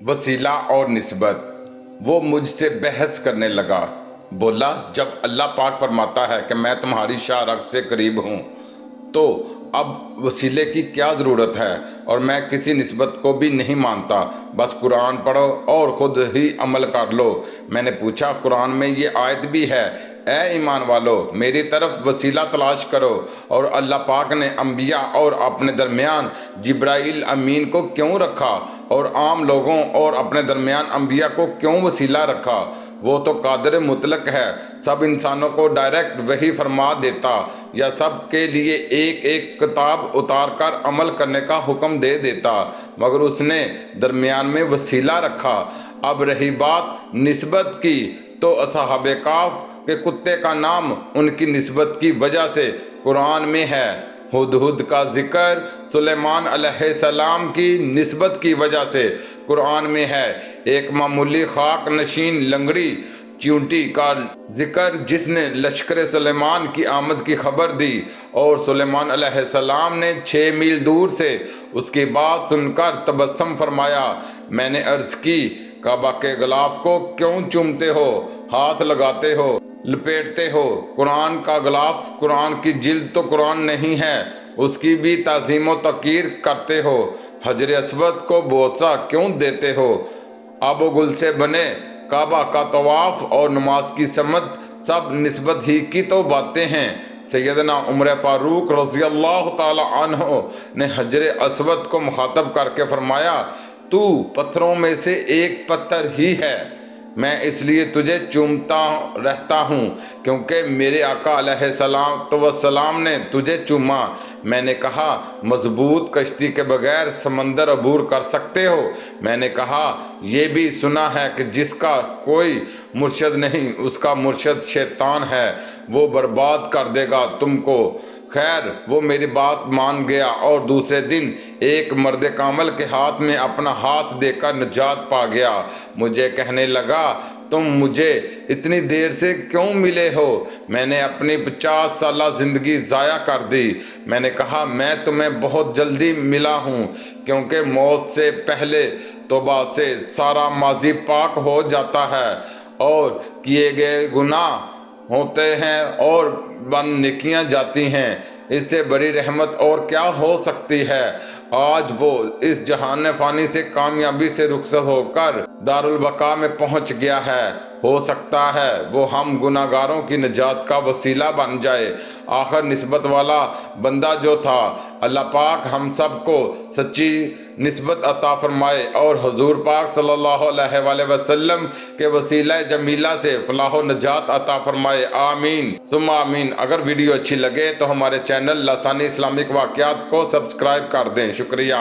وسیلہ اور نسبت۔ وہ مجھ سے بحث کرنے لگا، بولا جب اللہ پاک فرماتا ہے کہ میں تمہاری شاہ رگ سے قریب ہوں تو اب وسیلے کی کیا ضرورت ہے؟ اور میں کسی نسبت کو بھی نہیں مانتا، بس قرآن پڑھو اور خود ہی عمل کر لو۔ میں نے پوچھا قرآن میں یہ آیت بھی ہے، اے ایمان والو میری طرف وسیلہ تلاش کرو، اور اللہ پاک نے انبیاء اور اپنے درمیان جبرائیل امین کو کیوں رکھا اور عام لوگوں اور اپنے درمیان انبیاء کو کیوں وسیلہ رکھا؟ وہ تو قادر مطلق ہے، سب انسانوں کو ڈائریکٹ وحی فرما دیتا یا سب کے لیے ایک ایک کتاب اتار کر عمل کرنے کا حکم دے دیتا، مگر اس نے درمیان میں وسیلہ رکھا۔ اب رہی بات نسبت کی، تو اصحاب کہف کے کتے کا نام ان کی نسبت کی وجہ سے قرآن میں ہے، ہدہد کا ذکر سلیمان علیہ السلام کی نسبت کی وجہ سے قرآن میں ہے، ایک معمولی خاک نشین لنگڑی چیونٹی کا ذکر جس نے لشکر سلیمان کی آمد کی خبر دی، اور سلیمان علیہ السلام نے 6 میل دور سے اس کی بات سن کر تبسم فرمایا۔ میں نے عرض کی کعبہ کے غلاف کو کیوں چومتے ہو، ہاتھ لگاتے ہو، لپیٹتے ہو؟ قرآن کا غلاف، قرآن کی جلد تو قرآن نہیں ہے، اس کی بھی تعظیم و توقیر کرتے ہو۔ حجر اسود کو بوسہ کیوں دیتے ہو؟ آب و گل سے بنے کعبہ کا طواف اور نماز کی سمت سب نسبت ہی کی تو باتیں ہیں۔ سیدنا عمر فاروق رضی اللہ تعالی عنہ نے حجر اسود کو مخاطب کر کے فرمایا، تو پتھروں میں سے ایک پتھر ہی ہے، میں اس لیے تجھے چومتا رہتا ہوں کیونکہ میرے آقا علیہ السلام نے تجھے چوما۔ میں نے کہا مضبوط کشتی کے بغیر سمندر عبور کر سکتے ہو؟ میں نے کہا یہ بھی سنا ہے کہ جس کا کوئی مرشد نہیں اس کا مرشد شیطان ہے، وہ برباد کر دے گا تم کو۔ خیر وہ میری بات مان گیا اور دوسرے دن ایک مرد کامل کے ہاتھ میں اپنا ہاتھ دے کر نجات پا گیا۔ مجھے کہنے لگا تم مجھے اتنی دیر سے کیوں ملے ہو؟ میں نے اپنی 50 سالہ زندگی ضائع کر دی۔ میں نے کہا میں تمہیں بہت جلدی ملا ہوں کیونکہ موت سے پہلے توبہ سے سارا ماضی پاک ہو جاتا ہے اور کیے گئے گناہ ہوتے ہیں اور بن نیکیاں جاتی ہیں، اس سے بڑی رحمت اور کیا ہو سکتی ہے؟ آج وہ اس جہان فانی سے کامیابی سے رخصت ہو کر دارالبقاء میں پہنچ گیا ہے، ہو سکتا ہے وہ ہم گناہ گاروں کی نجات کا وسیلہ بن جائے۔ آخر نسبت والا بندہ جو تھا، اللہ پاک ہم سب کو سچی نسبت عطا فرمائے اور حضور پاک صلی اللہ علیہ وآلہ وسلم کے وسیلہ جمیلہ سے فلاح و نجات عطا فرمائے، آمین ثم آمین۔ اگر ویڈیو اچھی لگے تو ہمارے چینل لسانی اسلامک واقعات کو سبسکرائب کر دیں، شکریہ۔